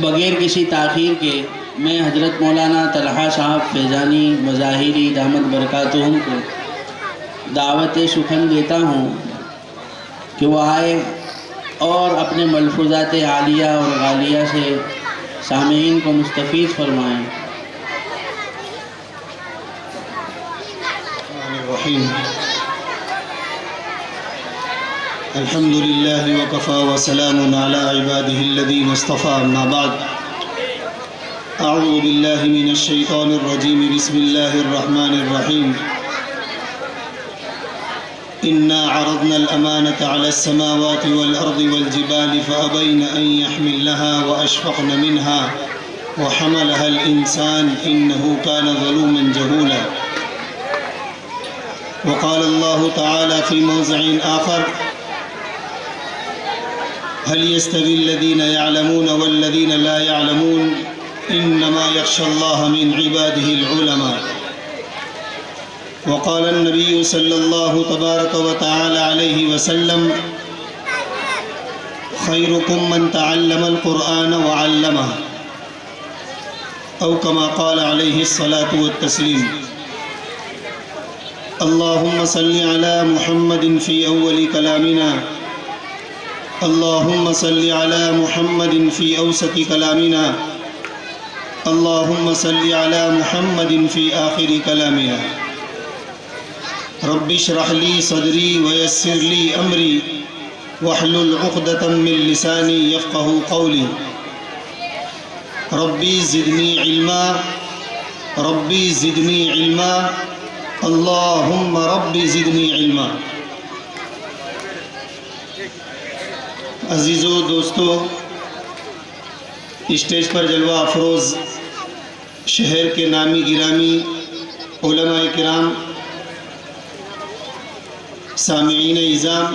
بغیر کسی تاخیر کے میں حضرت مولانا طلحہ صاحب فیضانی مظاہری دامت برکاتہم کو دعوت سخن دیتا ہوں کہ وہ آئے اور اپنے ملفوظات عالیہ اور غالیہ سے سامعین کو مستفید فرمائیں۔ الحمد لله وكفى وسلام على عباده الذين اصطفى، أما بعد أعوذ بالله من الشيطان الرجيم، بسم الله الرحمن الرحيم. إنا عرضنا الأمانة على السماوات والأرض والجبال فأبين أن يحملنها وأشفقن منها وحملها الإنسان إنه كان ظلوما جهولا. وقال الله تعالى في موضع آخر: هل يستوي الذين يعلمون والذين لا يعلمون إنما يخشى الله من عباده العلماء. وقال النبي صلى الله تبارك وتعالى عليه وسلم: خيركم من تعلم القرآن وعلمه، أو كما قال عليه الصلاة والتسليم. اللهم صل على محمد في أول كلامنا، اللهم صل على محمد في أوسط كلامنا، اللهم صل على محمد في آخر كلامنا. رب اشرح لي صدري ويسر لي أمري واحلل عقدة من لساني يفقه قولي. ربي زدني علما، ربي زدني علما، اللهم ربي زدنی علما. عزیزو دوستو، اسٹیج پر جلوہ افروز شہر کے نامی گرامی علماء کرام، سامعین اعظام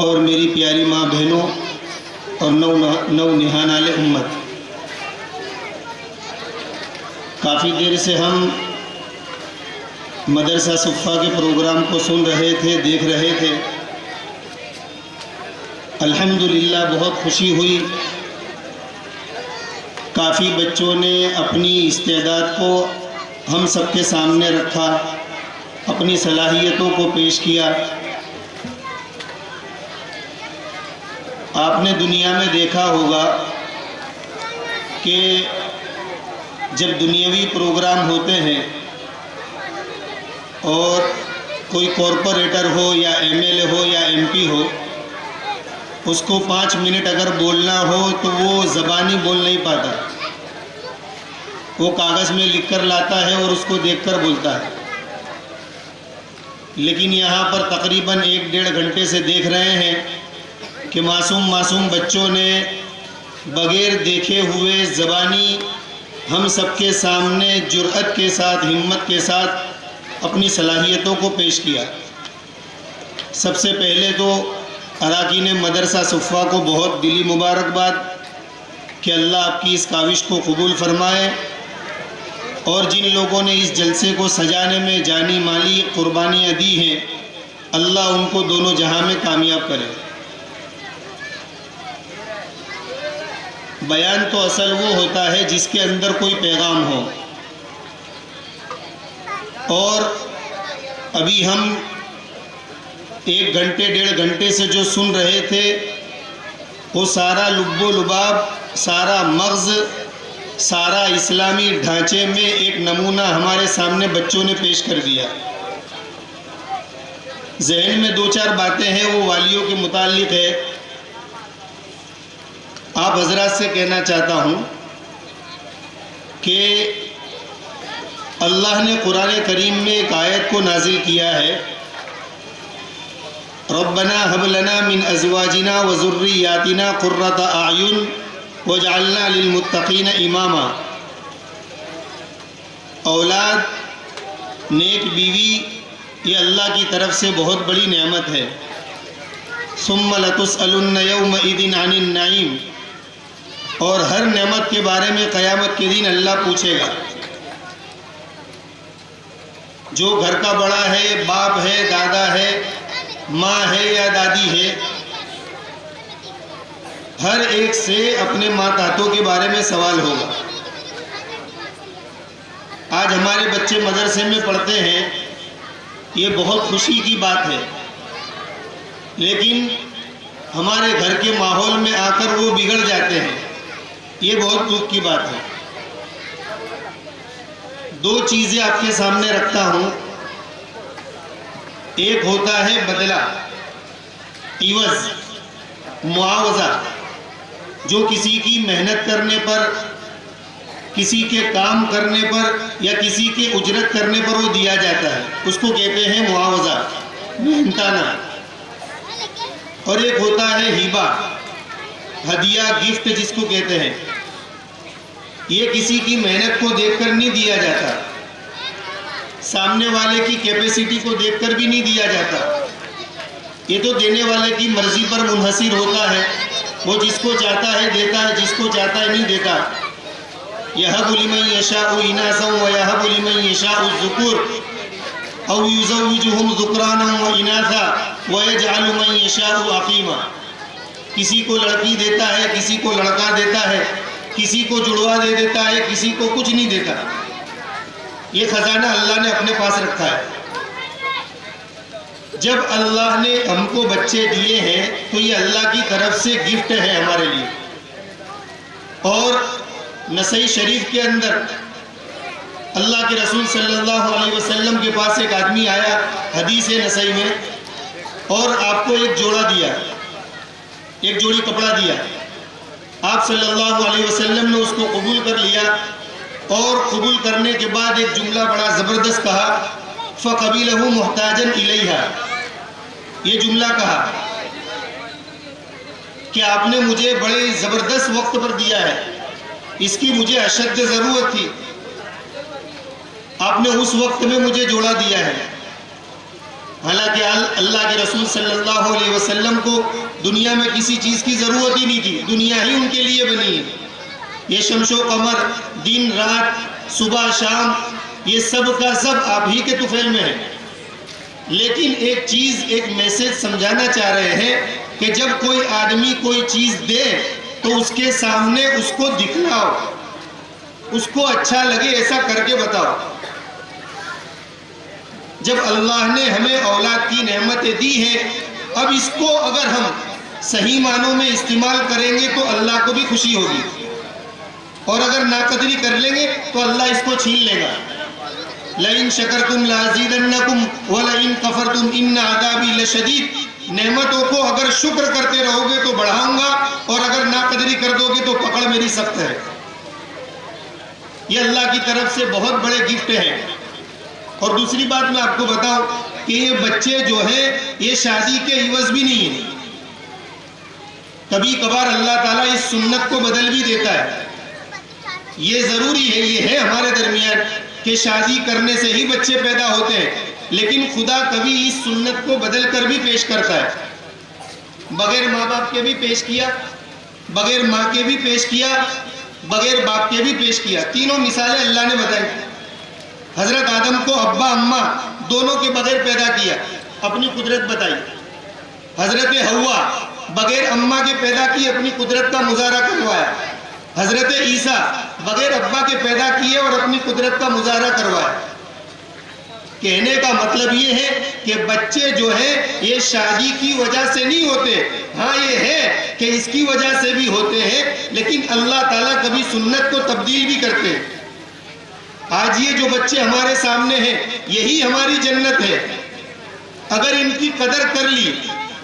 اور میری پیاری ماں بہنوں اور نو نہانال امت، کافی دیر سے ہم مدرسہ صفہ کے پروگرام کو سن رہے تھے، دیکھ رہے تھے. الحمدللہ بہت خوشی ہوئی. کافی بچوں نے اپنی استعداد کو ہم سب کے سامنے رکھا، اپنی صلاحیتوں کو پیش کیا. آپ نے دنیا میں دیکھا ہوگا کہ جب دنیاوی پروگرام ہوتے ہیں اور کوئی کارپوریٹر ہو یا ایم ایل اے ہو یا ایم پی ہو، اس کو 5 منٹ اگر بولنا ہو تو وہ زبانی بول نہیں پاتا، وہ کاغذ میں لکھ کر لاتا ہے اور اس کو دیکھ کر بولتا ہے. لیکن یہاں پر تقریباً 1-1.5 گھنٹے سے دیکھ رہے ہیں کہ معصوم بچوں نے بغیر دیکھے ہوئے زبانی ہم سب کے سامنے جرأت کے ساتھ، ہمت کے ساتھ اپنی صلاحیتوں کو پیش کیا. سب سے پہلے تو اراکین مدرسہ صفہ کو بہت دلی مبارکباد کہ اللہ آپ کی اس کاوش کو قبول فرمائے، اور جن لوگوں نے اس جلسے کو سجانے میں جانی مالی قربانیاں دی ہیں، اللہ ان کو دونوں جہاں میں کامیاب کرے. بیان تو اصل وہ ہوتا ہے جس کے اندر کوئی پیغام ہو، اور ابھی ہم 1 گھنٹے 1.5 گھنٹے سے جو سن رہے تھے وہ سارا لب و لباب، سارا مغز، سارا اسلامی ڈھانچے میں ایک نمونہ ہمارے سامنے بچوں نے پیش کر دیا. ذہن میں 2-4 باتیں ہیں، وہ والیوں کے متعلق ہے. آپ حضرات سے کہنا چاہتا ہوں کہ اللہ نے قرآن کریم میں ایک آیت کو نازل کیا ہے: ربنا هب لنا من ازواجنا وذرياتنا قرة اعین واجعلنا للمتقین اماما. اولاد، نیک بیوی، یہ اللہ کی طرف سے بہت بڑی نعمت ہے. ثم لتسألن یومئذ عن النعیم، اور ہر نعمت کے بارے میں قیامت کے دن اللہ پوچھے گا. جو گھر کا بڑا ہے، باپ ہے، دادا ہے، ماں ہے یا دادی ہے، ہر ایک سے اپنے ماتحتوں کے بارے میں سوال ہوگا۔ آج ہمارے بچے مدرسے میں پڑھتے ہیں، یہ بہت خوشی کی بات ہے، لیکن ہمارے گھر کے ماحول میں آ کر وہ بگڑ جاتے ہیں، یہ بہت دکھ کی بات ہے۔ دو چیزیں آپ کے سامنے رکھتا ہوں، ایک ہوتا ہے بدلہ، عوض، معاوضہ، جو کسی کی محنت کرنے پر، کسی کے کام کرنے پر یا کسی کے اجرت کرنے پر وہ دیا جاتا ہے، اس کو کہتے ہیں معاوضہ، محنتانہ۔ اور ایک ہوتا ہے ہبہ، ہدیہ، گفٹ جس کو کہتے ہیں، یہ کسی کی محنت کو دیکھ کر نہیں دیا جاتا، سامنے والے کی کیپیسٹی کو دیکھ کر بھی نہیں دیا جاتا، یہ تو دینے والے کی مرضی پر منحصر ہوتا ہے، وہ جس کو چاہتا ہے دیتا ہے، جس کو چاہتا ہے نہیں دیتا۔ یَهَبُ لِمَن يَشَاءُ إِنَاثًا وَيَهَبُ لِمَن يَشَاءُ الذُّكُورَ أَوْ يُزَوِّجُهُمْ ذُكْرَانًا وَإِنَاثًا وَيَجْعَلُ مَن يَشَاءُ عَقِيمًا۔ کسی کو لڑکی دیتا ہے، کسی کو لڑکا دیتا ہے، کسی کو جڑوا دے دیتا ہے، کسی کو کچھ نہیں دیتا۔ یہ خزانہ اللہ نے اپنے پاس رکھا ہے۔ جب اللہ نے ہم کو بچے دیے ہیں تو یہ اللہ کی طرف سے گفٹ ہے ہمارے لیے۔ اور نسائی شریف کے اندر اللہ کے رسول صلی اللہ علیہ وسلم کے پاس ایک آدمی آیا، حدیث نسائی میں، اور آپ کو ایک جوڑا دیا، ایک جوڑی کپڑا دیا۔ آپ صلی اللہ علیہ وسلم نے اس کو قبول کر لیا، اور قبول کرنے کے بعد ایک جملہ بڑا زبردست کہا، فَقَبِلَهُ مُحْتَاجًا إِلَيْهَا۔ یہ جملہ کہا کہ آپ نے مجھے بڑے زبردست وقت پر دیا ہے، اس کی مجھے اشد ضرورت تھی، آپ نے اس وقت میں مجھے جوڑا دیا ہے۔ حالانکہ اللہ کے رسول صلی اللہ علیہ وسلم کو دنیا میں کسی چیز کی ضرورت ہی نہیں تھی، دنیا ہی ان کے لیے بنی ہے۔ یہ شمس و قمر، دن رات، صبح شام، یہ سب کا سب آپ ہی کے طفیل میں ہے۔ لیکن ایک چیز، ایک میسج سمجھانا چاہ رہے ہیں کہ جب کوئی آدمی کوئی چیز دے تو اس کے سامنے اس کو دکھلاؤ، اس کو اچھا لگے ایسا کر کے بتاؤ۔ جب اللہ نے ہمیں اولاد کی نعمتیں دی ہیں، اب اس کو اگر ہم صحیح معنوں میں استعمال کریں گے تو اللہ کو بھی خوشی ہوگی، اور اگر ناقدری کر لیں گے تو اللہ اس کو چھین لے گا۔ لَإِن شَكَرْتُمْ لَأَزِيدَنَّكُمْ وَلَئِن كَفَرْتُمْ إِنَّ عَذَابِي لَشَدِيدٌ۔ نعمتوں کو اگر شکر کرتے رہو گے تو بڑھاؤں گا، اور اگر ناقدری کر دو گے تو پکڑ میری سخت ہے۔ یہ اللہ کی طرف سے بہت بڑے گفٹ ہیں۔ اور دوسری بات میں آپ کو بتاؤں کہ یہ بچے جو ہیں یہ شادی کے عوض بھی نہیں ہیں۔ کبھی کبھار اللہ تعالیٰ اس سنت کو بدل بھی دیتا ہے۔ یہ ضروری ہے، یہ ہے ہمارے درمیان کہ شادی کرنے سے ہی بچے پیدا ہوتے ہیں، لیکن خدا کبھی اس سنت کو بدل کر بھی پیش کرتا ہے۔ بغیر ماں باپ کے بھی پیش کیا، بغیر ماں کے بھی پیش کیا، بغیر باپ کے بھی پیش کیا۔ تینوں مثالیں اللہ نے بتائی۔ حضرت آدم کو ابا اماں دونوں کے بغیر پیدا کیا، اپنی قدرت بتائی۔ حضرت حوا بغیر اماں کے پیدا کی، اپنی قدرت کا مظاہرہ کروایا۔ حضرت عیسیٰ بغیر ابا کے پیدا کیے اور اپنی قدرت کا مظاہرہ کروایا۔ کہنے کا مطلب یہ ہے کہ بچے جو ہیں یہ شادی کی وجہ سے نہیں ہوتے، ہاں یہ ہے کہ اس کی وجہ سے بھی ہوتے ہیں، لیکن اللہ تعالیٰ کبھی سنت کو تبدیل بھی کرتے ہیں۔ آج یہ جو بچے ہمارے سامنے ہیں یہی ہماری جنت ہے۔ اگر ان کی قدر کر لی،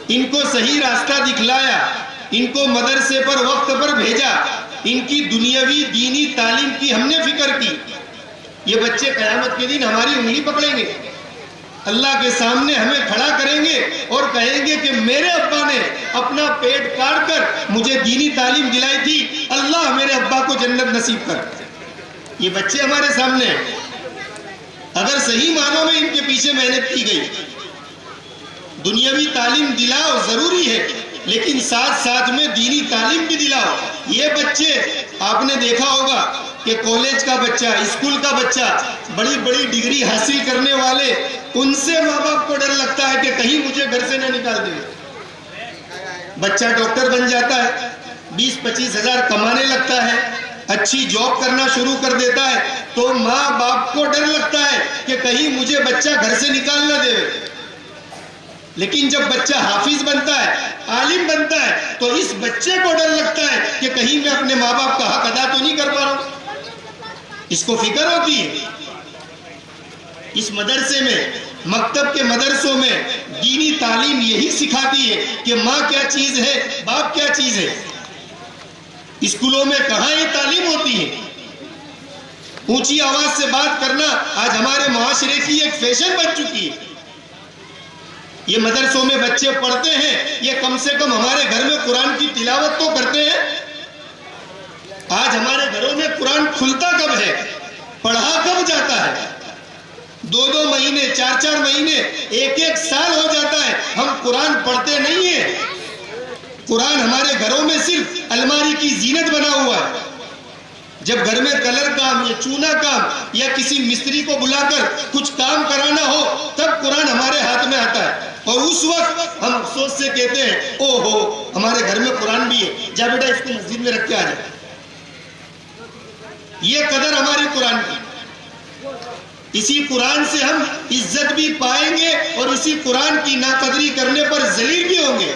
ان کو صحیح راستہ دکھلایا، ان کو مدرسے پر وقت پر بھیجا، ان کی دنیاوی دینی تعلیم کی ہم نے فکر کی، یہ بچے قیامت کے دن ہماری انگلی پکڑیں گے، اللہ کے سامنے ہمیں کھڑا کریں گے اور کہیں گے کہ میرے ابا نے اپنا پیٹ کاٹ کر مجھے دینی تعلیم دلائی تھی، اللہ میرے ابا کو جنت نصیب کر۔ یہ بچے ہمارے سامنے ہیں۔ اگر صحیح معنوں میں ان کے پیچھے محنت کی گئی، دنیاوی تعلیم دلاؤ ضروری ہے، لیکن ساتھ ساتھ میں دینی تعلیم بھی دلاؤ۔ یہ بچے آپ نے دیکھا ہوگا کہ کالج کا بچہ، اسکول کا بچہ، بڑی بڑی ڈگری حاصل کرنے والے، ان سے ماں باپ کو ڈر لگتا ہے کہ کہیں مجھے گھر سے نہ نکال دیں۔ بچہ ڈاکٹر بن جاتا ہے، 20-25 ہزار کمانے لگتا ہے, اچھی جاب کرنا شروع کر دیتا ہے, تو ماں باپ کو ڈر لگتا ہے کہ کہیں مجھے بچہ گھر سے نکال نہ دے. لیکن جب بچہ حافظ بنتا ہے, عالم بنتا ہے, تو اس بچے کو ڈر لگتا ہے کہ کہیں میں اپنے ماں باپ کا حق ادا تو نہیں کر پا رہا ہوں. اس کو فکر ہوتی ہے. اس مدرسے میں, مکتب کے مدرسوں میں دینی تعلیم یہی سکھاتی ہے کہ ماں کیا چیز ہے, باپ کیا چیز ہے. اسکولوں میں کہاں یہ تعلیم ہوتی ہے؟ اونچی آواز سے بات کرنا آج ہمارے معاشرے کی ایک فیشن بن چکی ہے. یہ مدرسوں میں بچے پڑھتے ہیں, یہ کم سے کم ہمارے گھر میں قرآن کی تلاوت تو کرتے ہیں. آج ہمارے گھروں میں قرآن کھلتا کب ہے, پڑھا کب جاتا ہے؟ 2-2 مہینے, 4-4 مہینے, 1-1 سال ہو جاتا ہے, ہم قرآن پڑھتے نہیں ہیں. قرآن ہمارے گھروں میں صرف الماری کی زینت بنا ہوا ہے. جب گھر میں کلر کام یا چونا کام یا کسی مستری کو بلا کر کچھ کام کرانا ہو, تب قرآن ہمارے ہاتھ میں آتا ہے, اور اس وقت ہم افسوس سے کہتے ہیں او ہو ہمارے گھر میں قرآن بھی ہے, جا بیٹا اس کو مسجد میں رکھ کے آ جائے. یہ قدر ہماری قرآن کی. اسی قرآن سے ہم عزت بھی پائیں گے اور اسی قرآن کی ناقدری کرنے پر ذلیل بھی ہوں گے.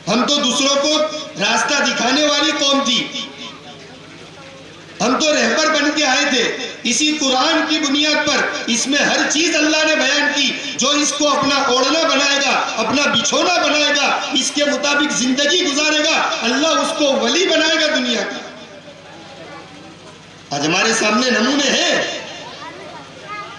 ہم تو دوسروں کو راستہ دکھانے والی قوم تھی, ہم تو رہبر بن کے آئے تھے. اسی قرآن کی بنیاد پر اس میں ہر چیز اللہ نے بیان کی. جو اس کو اپنا اوڑھنا بنائے گا, اپنا بچھونا بنائے گا, اس کے مطابق زندگی گزارے گا, اللہ اس کو ولی بنائے گا دنیا کا. آج ہمارے سامنے نمونے ہیں.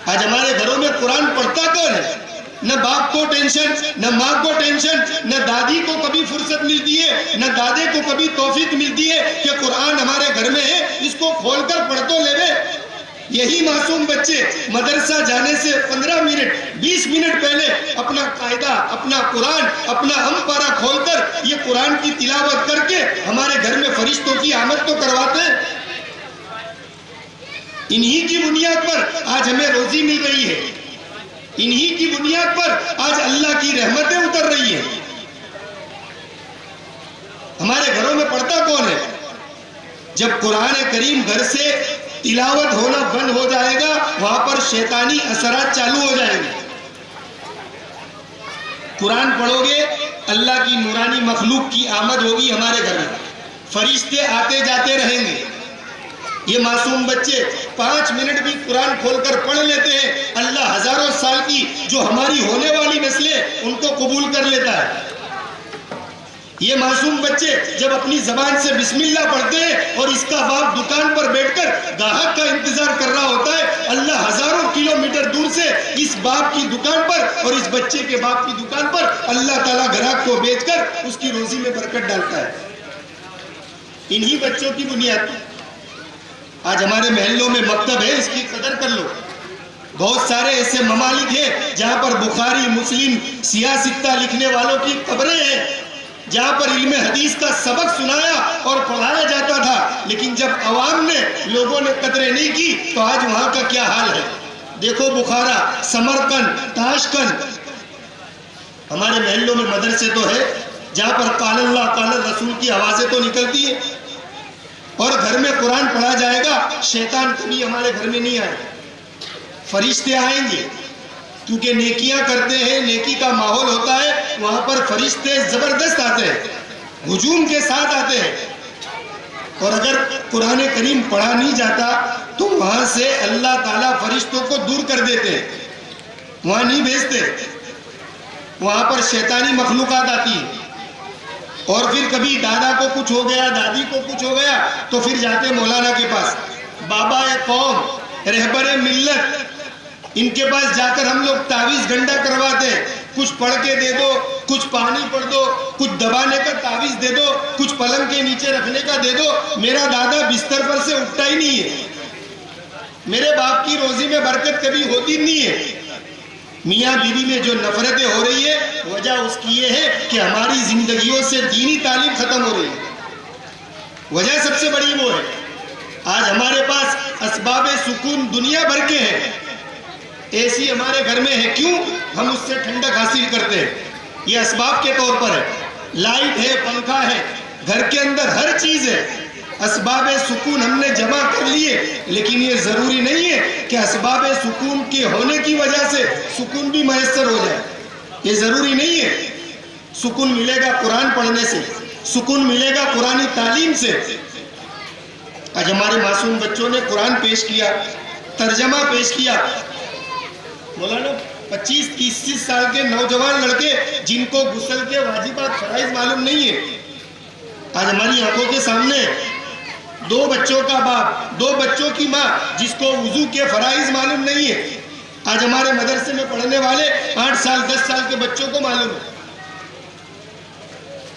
آج ہمارے گھروں میں قرآن پڑھتا کون ہے؟ نہ باپ کو ٹینشن, نہ ماں کو ٹینشن, نہ دادی کو کبھی فرصت ملتی ہے, نہ دادے کو کبھی توفیق ملتی ہے کہ قرآن ہمارے گھر میں ہے, اس کو کھول کر پڑھ تو لے. یہی معصوم بچے مدرسہ جانے سے 15 منٹ 20 منٹ پہلے اپنا قاعدہ, اپنا قرآن, اپنا ہم پارا کھول کر یہ قرآن کی تلاوت کر کے ہمارے گھر میں فرشتوں کی آمد تو کرواتے ہیں. انہی کی بنیاد پر آج ہمیں روزی مل رہی ہے, انہی کی بنیاد پر آج اللہ کی رحمتیں اتر رہی ہیں. ہمارے گھروں میں پڑھتا کون ہے؟ جب قرآن کریم گھر سے تلاوت ہونا بند ہو جائے گا, وہاں پر شیطانی اثرات چالو ہو جائیں گے. قرآن پڑھو گے, اللہ کی نورانی مخلوق کی آمد ہوگی ہمارے گھر میں, فرشتے آتے جاتے رہیں گے. یہ معصوم بچے 5 منٹ بھی قرآن کھول کر پڑھ لیتے ہیں, اللہ ہزاروں سال کی جو ہماری ہونے والی نسلیں ان کو قبول کر لیتا ہے. یہ معصوم بچے جب اپنی زبان سے بسم اللہ پڑھتے ہیں اور اس کا باپ دکان پر بیٹھ کر گاہک کا انتظار کر رہا ہوتا ہے, اللہ ہزاروں کلومیٹر دور سے اس باپ کی دکان پر اور اس بچے کے باپ کی دکان پر اللہ تعالیٰ گراہک کو بیچ کر اس کی روزی میں برکت ڈالتا ہے. انہی بچوں کی بنیاد پر آج ہمارے محلوں میں مکتب ہے, اس کی قدر کر لو. بہت سارے ایسے ممالک ہیں جہاں پر بخاری, مسلم, سیاہ ستہ لکھنے والوں کی قبریں ہیں, جہاں پر علم حدیث کا سبق سنایا اور پڑھایا جاتا تھا. لیکن جب عوام نے, لوگوں نے قدریں نہیں کی, تو آج وہاں کا کیا حال ہے. دیکھو بخارا, سمرقند, تاشقند. ہمارے محلوں میں مدرسے تو ہے جہاں پر قال اللہ قال رسول کی آوازیں تو نکلتی ہیں, اور گھر میں قرآن پڑھا جائے گا, شیطان کبھی ہمارے گھر میں نہیں آئے. فرشتے آئیں گے کیونکہ نیکیاں کرتے ہیں, نیکی کا ماحول ہوتا ہے, وہاں پر فرشتے زبردست آتے ہیں, ہجوم کے ساتھ آتے ہیں. اور اگر قرآن کریم پڑھا نہیں جاتا تو وہاں سے اللہ تعالیٰ فرشتوں کو دور کر دیتے ہیں, وہاں نہیں بھیجتے. وہاں پر شیطانی مخلوقات آتی ہے, اور پھر کبھی دادا کو کچھ ہو گیا, دادی کو کچھ ہو گیا, تو پھر جاتے مولانا کے پاس, بابا قوم, رہبر ملت, ان کے پاس جا کر ہم لوگ تعویذ گنڈا کرواتے ہیں. کچھ پڑھ کے دے دو, کچھ پانی پڑھ دو, کچھ دبانے کا تعویذ دے دو, کچھ پلنگ کے نیچے رکھنے کا دے دو. میرا دادا بستر پر سے اٹھتا ہی نہیں ہے, میرے باپ کی روزی میں برکت کبھی ہوتی نہیں ہے. میاں بیوی میں جو نفرتیں ہو رہی ہے, وجہ اس کی یہ ہے کہ ہماری زندگیوں سے دینی تعلیم ختم ہو رہی ہے. وجہ سب سے بڑی وہ ہے. آج ہمارے پاس اسباب سکون دنیا بھر کے ہیں. اے سی ہمارے گھر میں ہے, کیوں؟ ہم اس سے ٹھنڈک حاصل کرتے ہیں, یہ اسباب کے طور پر ہے. لائٹ ہے, پنکھا ہے, گھر کے اندر ہر چیز ہے، اسباب سکون ہم نے جمع کر لیے، لیکن یہ ضروری نہیں ہے کہ اسباب سکون کے ہونے کی وجہ سے سکون بھی میسر ہو جائے، یہ ضروری نہیں ہے۔ سکون ملے گا قرآن پڑھنے سے، سکون ملے گا قرآنی تعلیم سے۔ آج ہمارے معصوم بچوں نے قرآن پیش کیا، ترجمہ پیش کیا۔ مولانا 25-30 سال کے نوجوان لڑکے جن کو غسل کے واجبات فرائض معلوم نہیں ہے، آج ہماری آنکھوں کے سامنے 2 بچوں کا باپ، 2 بچوں کی ماں جس کو وضو کے فرائض معلوم نہیں ہے، آج ہمارے مدرسے میں پڑھنے والے 8 سال 10 سال کے بچوں کو معلوم ہے۔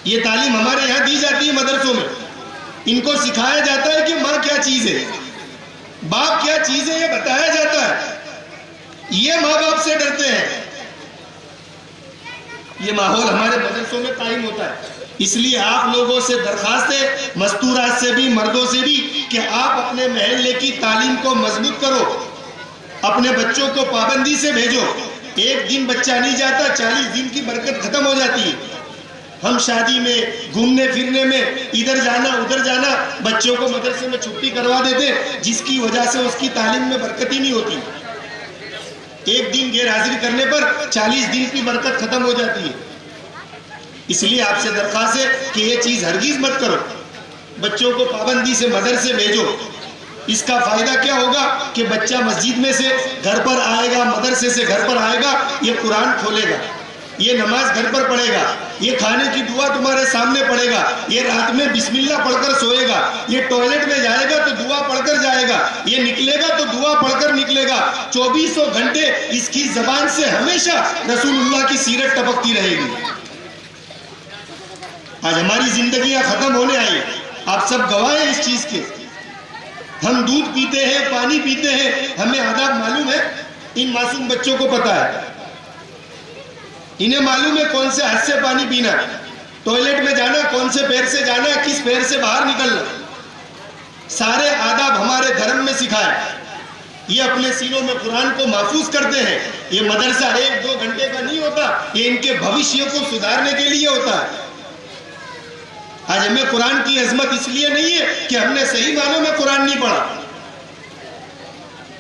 یہ تعلیم ہمارے یہاں دی جاتی ہے مدرسوں میں، ان کو سکھایا جاتا ہے کہ ماں کیا چیز ہے، باپ کیا چیز ہے، یہ بتایا جاتا ہے۔ یہ ماں باپ سے ڈرتے ہیں۔ یہ ماحول ہمارے مدرسوں میں قائم ہوتا ہے۔ اس لیے آپ لوگوں سے درخواست ہے، مستورات سے بھی مردوں سے بھی، کہ آپ اپنے محلے کی تعلیم کو مضبوط کرو، اپنے بچوں کو پابندی سے بھیجو۔ ایک دن بچہ نہیں جاتا، 40 دن کی برکت ختم ہو جاتی ہے۔ ہم شادی میں، گھومنے پھرنے میں، ادھر جانا ادھر جانا، بچوں کو مدرسے میں چھٹی کروا دیتے، جس کی وجہ سے اس کی تعلیم میں برکت ہی نہیں ہوتی۔ ایک دن غیر حاضری کرنے پر 40 دن کی برکت ختم ہو جاتی ہے۔ اس لیے آپ سے درخواست ہے کہ یہ چیز ہرگز مت کرو، بچوں کو پابندی سے مدرسے بھیجو۔ اس کا فائدہ کیا ہوگا کہ بچہ مسجد میں سے گھر پر آئے گا، مدرسے سے گھر پر آئے گا، یہ قرآن کھولے گا، یہ نماز گھر پر پڑھے گا، یہ کھانے کی دعا تمہارے سامنے پڑھے گا، یہ رات میں بسم اللہ پڑھ کر سوئے گا، یہ ٹوائلٹ میں جائے گا تو دعا پڑھ کر جائے گا، یہ نکلے گا تو دعا پڑھ کر نکلے گا۔ 24 گھنٹے اس کی زبان سے ہمیشہ رسول اللہ کی سیرت ٹپکتی رہے گی۔ آج ہماری زندگیاں ختم ہونے آئی، آپ سب گواہ ہیں اس چیز کے۔ ہم دودھ پیتے ہیں، پانی پیتے ہیں، ہمیں آداب معلوم ہے، ان معصوم بچوں کو پتا ہے، انہیں معلوم ہے کون سے ہاتھ سے پانی پینا، ٹوائلٹ میں جانا، کون سے پیر سے جانا، کس پیر سے باہر نکلنا، سارے آداب ہمارے دھرم میں سکھائے۔ یہ اپنے سینوں میں قرآن کو محفوظ کرتے ہیں۔ یہ مدرسہ 1-2 گھنٹے کا نہیں ہوتا، یہ ان کے بھوشیہ کو سدھارنے کے لیے ہوتا ہے۔ آج ہمیں قرآن کی عظمت اس لیے نہیں ہے کہ ہم نے صحیح معنوں میں قرآن نہیں پڑھا۔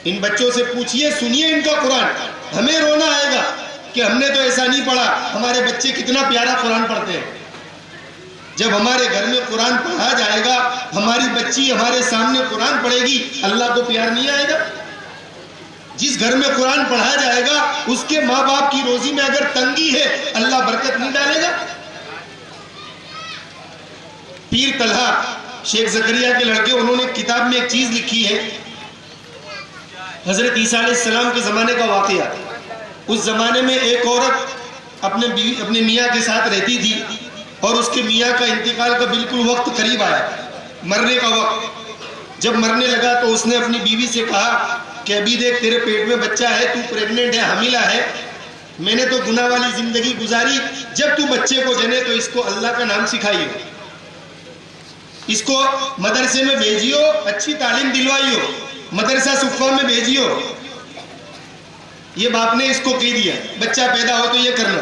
ان بچوں سے پوچھئے، سنیے ان کا قرآن، ہمیں رونا آئے گا کہ ہم نے تو ایسا نہیں پڑھا، ہمارے بچے کتنا پیارا قرآن پڑھتے ہیں۔ جب ہمارے گھر میں قرآن پڑھا جائے گا، ہماری بچی ہمارے سامنے قرآن پڑھے گی، اللہ کو پیار نہیں آئے گا؟ جس گھر میں قرآن پڑھا جائے گا، اس کے ماں باپ کی روزی میں اگر تنگی ہے، اللہ برکت نہیں ڈالے گا؟ پیر طلحہ شیخ زکریا کے لڑکے، انہوں نے کتاب میں ایک چیز لکھی ہے، حضرت عیسیٰ علیہ السلام کے زمانے کا واقعہ۔ اس زمانے میں ایک عورت اپنے میاں کے ساتھ رہتی تھی، اور اس کے میاں کا انتقال کا بالکل وقت قریب آیا، مرنے کا وقت۔ جب مرنے لگا تو اس نے اپنی بیوی سے کہا کہ ابھی دیکھ تیرے پیٹ میں بچہ ہے، تو پریگننٹ ہے، حاملہ ہے، میں نے تو گناہ والی زندگی گزاری، جب تو بچے کو جنے تو اس کو اللہ کا نام سکھائیو، اس کو مدرسے میں بھیجیو، اچھی تعلیم دلوائیو، مدرسہ صفہ میں بھیجیو۔ یہ باپ نے اس کو کہہ دیا، بچہ پیدا ہو تو یہ کرنا۔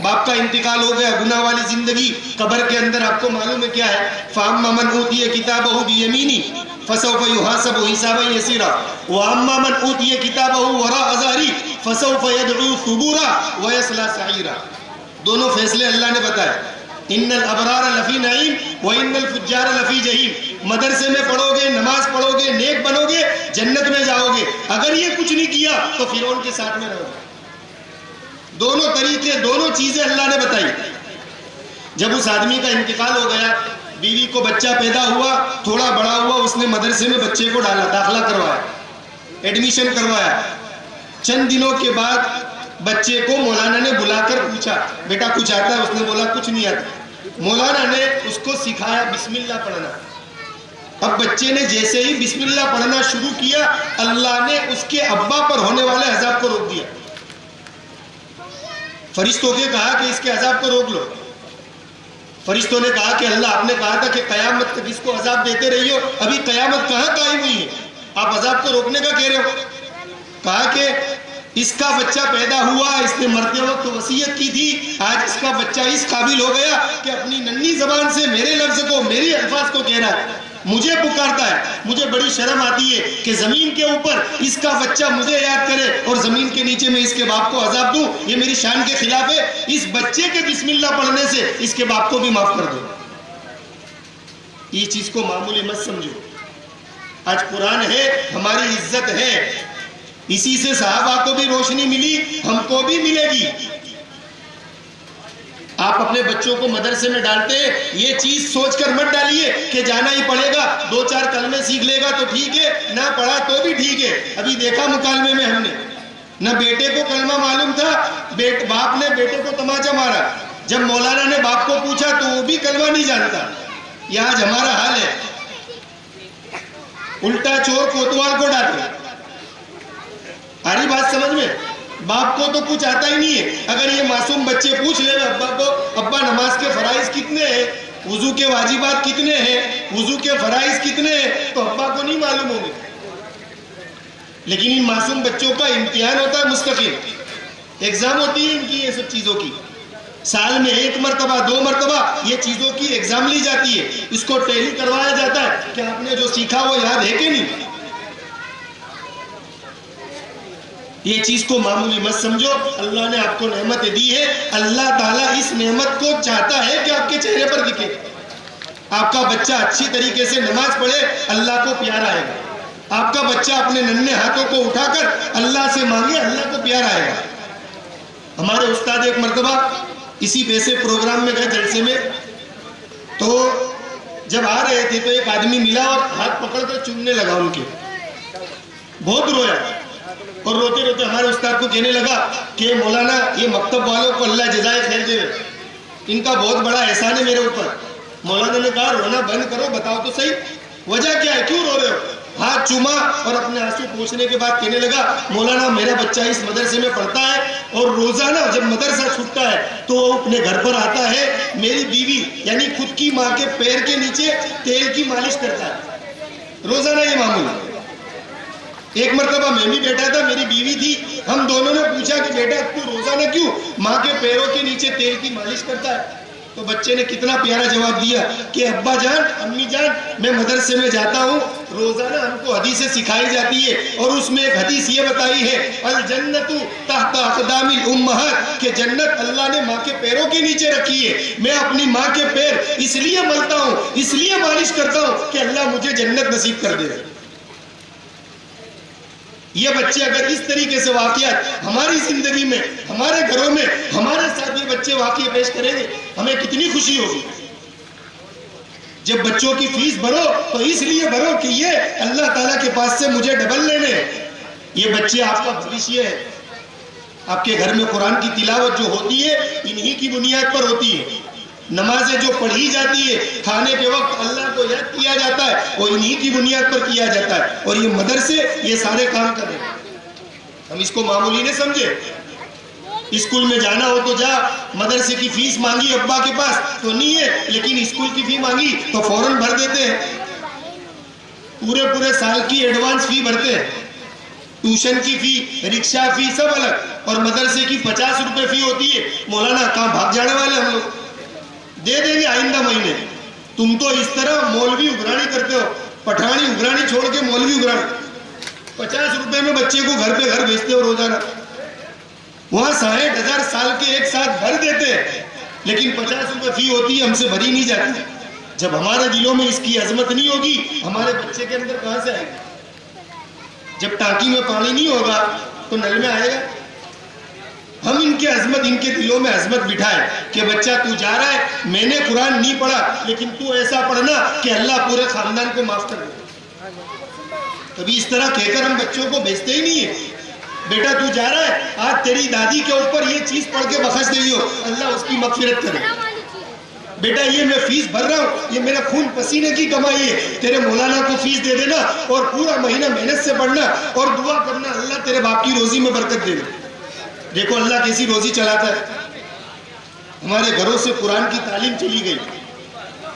باپ کا انتقال ہو گیا، گناہ والی زندگی، قبر کے اندر آپ کو معلوم ہے کیا ہے، فَأَمَّا مَنْ أُوتِيَ كِتَابَهُ بِيَمِينِهِ فَسَوْفَ يُحَاسَبُ حِسَابًا يَسِيرًا وَأَمَّا مَنْ أُوتِيَ كِتَابَهُ وَرَاءَ ظَهْرِهِ فَسَوْفَ يَدْعُو ثُبُورًا وَيَصْلَىٰ سَعِيرًا۔ دونوں فیصلے اللہ نے بتائے، ان الابرار لفی نعیم وان الفجار لفی جہیم۔ مدرسے میں پڑھو گے، نماز پڑھو گے، نیک بنو گے، جنت میں جاؤ گے، اگر یہ کچھ نہیں کیا تو فرعون کے ساتھ میں رہو گے۔ دونوں طریقے، دونوں چیزیں اللہ نے بتائی۔ جب اس آدمی کا انتقال ہو گیا، بیوی کو بچہ پیدا ہوا، تھوڑا بڑا ہوا، اس نے مدرسے میں بچے کو ڈالا، داخلہ کروایا، ایڈمیشن کروایا۔ چند دنوں کے بعد بچے کو مولانا نے بلا کر پوچھا، بیٹا کچھ آتا ہے؟ اس نے بولا کچھ نہیں آتا۔ مولانا نے اس کو سکھایا بسم اللہ پڑھنا۔ اب بچے نے جیسے ہی بسم اللہ پڑھنا شروع کیا، اللہ نے اس کے ابا پر ہونے والے عذاب کو روک دیا۔ فرشتوں نے کہا کہ اس کے عذاب کو روک لو۔ فرشتوں نے کہا کہ اللہ آپ نے کہا تھا کہ قیامت تک اس کو عذاب دیتے رہیو، ابھی قیامت کہاں قائم ہوئی ہے، آپ عذاب کو روکنے کا کہہ رہے ہو؟ کہا کہ اس کا بچہ پیدا ہوا، اس نے مرتے وقت وصیت کی تھی، آج اس کا بچہ اس قابل ہو گیا کہ اپنی ننھی زبان سے میرے لفظ کو، میرے کہہ رہا ہے, مجھے پکارتا ہے. مجھے بڑی شرم آتی ہے کہ زمین کے اوپر اس کا بچہ مجھے یاد کرے اور زمین کے نیچے میں اس کے باپ کو عذاب دوں. یہ میری شان کے خلاف ہے. اس بچے کے بسم اللہ پڑھنے سے اس کے باپ کو بھی معاف کر دو. یہ چیز کو معمولی مت سمجھو. آج قرآن ہے, ہماری عزت ہے, اسی سے صحابہ کو بھی روشنی ملی, ہم کو بھی ملے گی. آپ اپنے بچوں کو مدرسے میں ڈالتے ہیں, یہ چیز سوچ کر مت ڈالیے کہ جانا ہی پڑے گا, 2-4 کلمے سیکھ لے گا تو ٹھیک ہے, نہ پڑھا تو بھی ٹھیک ہے. ابھی دیکھا مکالمے میں ہم نے, نہ بیٹے کو کلمہ معلوم تھا, باپ نے بیٹے کو تماچا مارا. جب مولانا نے باپ کو پوچھا تو وہ بھی کلمہ نہیں جانتا. یہ آج ہمارا حال ہے. الٹا چور کوتوال کو ڈالتے. آ رہی بات سمجھ میں؟ باپ کو تو کچھ آتا ہی نہیں ہے. اگر یہ معصوم بچے پوچھ لے ابا کو, ابا نماز کے فرائض کتنے ہیں, وضو کے واجبات کتنے ہیں, وضو کے فرائض کتنے ہیں, تو ابا کو نہیں معلوم ہوں گے. لیکن ان معصوم بچوں کا امتحان ہوتا ہے مستقل, ایگزام ہوتی ہے ان کی, یہ سب چیزوں کی. سال میں 1 مرتبہ 2 مرتبہ یہ چیزوں کی ایگزام لی جاتی ہے. اس کو ٹیلی کروایا جاتا ہے کہ آپ نے جو سیکھا وہ یاد ہے کہ نہیں. یہ چیز کو معمولی مت سمجھو. اللہ نے آپ کو نعمت دی ہے, اللہ تعالیٰ اس نعمت کو چاہتا ہے کہ آپ کے چہرے پر دکھے. آپ کا بچہ اچھی طریقے سے نماز پڑھے, اللہ کو پیار آئے گا. آپ کا بچہ اپنے ننھے ہاتھوں کو اٹھا کر اللہ سے مانگے, اللہ کو پیار آئے گا. ہمارے استاد ایک مرتبہ اسی ویسے پروگرام میں گئے, جلسے میں, تو جب آ رہے تھے تو ایک آدمی ملا اور ہاتھ پکڑ کر چومنے لگا ان کے. بہت رویا اور روتے روتے ہمارے استاد کو کہنے لگا کہ مولانا, یہ مکتب والوں کو اللہ جزائے خیر دے, ان کا بہت بڑا احسان ہے میرے اوپر. مولانا نے کہا رونا بند کرو, بتاؤ تو صحیح وجہ کیا ہے, کیوں رو رہے ہو. ہاتھ چوما اور اپنے آنسو پوچھنے کے بعد کہنے لگا مولانا میرا بچہ اس مدرسے میں پڑھتا ہے اور روزانہ جب مدرسہ چھوٹتا ہے تو وہ اپنے گھر پر آتا ہے, میری بیوی یعنی خود کی ماں کے پیر کے نیچے تیل کی مالش کرتا ہے روزانہ. یہ معمول ہے. ایک مرتبہ میں بھی بیٹھا تھا, میری بیوی تھی, ہم دونوں نے پوچھا کہ بیٹا تو روزانہ کیوں ماں کے پیروں کے نیچے تیل کی مالش کرتا ہے. تو بچے نے کتنا پیارا جواب دیا کہ ابا جان, امی جان, میں مدرسے میں جاتا ہوں, روزانہ ہم کو حدیثیں سکھائی جاتی ہے اور اس میں ایک حدیث یہ بتائی ہے الجنت تحت اقدام الامہات, کہ جنت اللہ نے ماں کے پیروں کے نیچے رکھی ہے. میں اپنی ماں کے پیر اس لیے ملتا ہوں, اس لیے مالش کرتا ہوں کہ اللہ مجھے جنت نصیب کر دے. یہ بچے اگر اس طریقے سے واقعات ہماری زندگی میں, ہمارے گھروں میں, ہمارے ساتھ یہ بچے واقعے پیش کریں گے, ہمیں کتنی خوشی ہوگی. جب بچوں کی فیس بھرو تو اس لیے بھرو کہ یہ اللہ تعالیٰ کے پاس سے مجھے ڈبل لینے. یہ بچے آپ کا بھوشیہ ہے. آپ کے گھر میں قرآن کی تلاوت جو ہوتی ہے انہی کی بنیاد پر ہوتی ہے. نمازیں جو پڑھی جاتی ہے, کھانے کے وقت اللہ کو یاد کیا جاتا ہے, وہ انہی کی بنیاد پر کیا جاتا ہے. اور یہ مدرسے یہ سارے کام کریں. ہم اس کو معمولی نہیں سمجھے. اسکول میں جانا ہو تو جا, مدرسے کی فیس مانگی ابا کے پاس تو نہیں ہے, لیکن اسکول کی فی مانگی تو فوراً بھر دیتے ہیں. پورے سال کی ایڈوانس فی بھرتے ہیں. ٹیوشن کی فی, رکشہ فی سب الگ, اور مدرسے کی 50 روپے فی ہوتی ہے. مولانا کہاں بھاگ جانے والے ہم لوگ, دے دیں گے آئندہ مہینے. تم تو اس طرح مولوی اگرانی کرتے ہو, پٹھانی اگرانی چھوڑ کے مولوی اگرانی. 50 روپے میں بچے کو گھر پہ گھر بھیجتے ہو روزانہ. وہاں 60,000 سال کے ایک ساتھ بھر دیتے ہیں, لیکن 50 روپے فی ہوتی ہے, ہم سے بھری نہیں جاتی. جب ہمارے دلوں میں اس کی عظمت نہیں ہوگی, ہمارے بچے کے اندر کہاں سے آئے گا. جب ٹانکی میں پانی نہیں ہوگا تو نل میں آئے گا. ہم ان کے عظمت, ان کے دلوں میں عظمت بٹھائے کہ بچہ تو جا رہا ہے, میں نے قرآن نہیں پڑھا لیکن تو ایسا پڑھنا کہ اللہ پورے خاندان کو معاف کر دے. کبھی اس طرح کہہ کر ہم بچوں کو بھیجتے ہی نہیں ہیں. بیٹا تو جا رہا ہے, آج تیری دادی کے اوپر یہ چیز پڑھ کے بخش رہی ہو, اللہ اس کی مغفرت کرے. بیٹا یہ میں فیس بھر رہا ہوں, یہ میرا خون پسینے کی کمائی ہے, تیرے مولانا کو فیس دے دینا اور پورا مہینہ محنت سے پڑھنا اور دعا کرنا اللہ تیرے باپ کی روزی میں برکت دے. دیکھو اللہ کیسی روزی چلاتا ہے. ہمارے گھروں سے قرآن کی تعلیم چلی گئی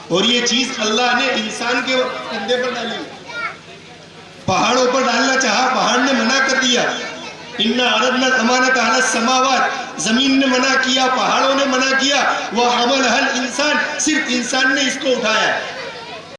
اور یہ چیز اللہ نے انسان کے کندھے پر ڈالی. پہاڑوں پر ڈالنا چاہا, پہاڑ نے منع کر دیا. اِنَّا عَرَضْنَا الْأَمَانَةَ عَلَى السَّمَاوَاتِ, زمین نے منع کیا, پہاڑوں نے منع کیا. وَحَمَلَهَا الْإِنسَانُ, صرف انسان نے اس کو اٹھایا.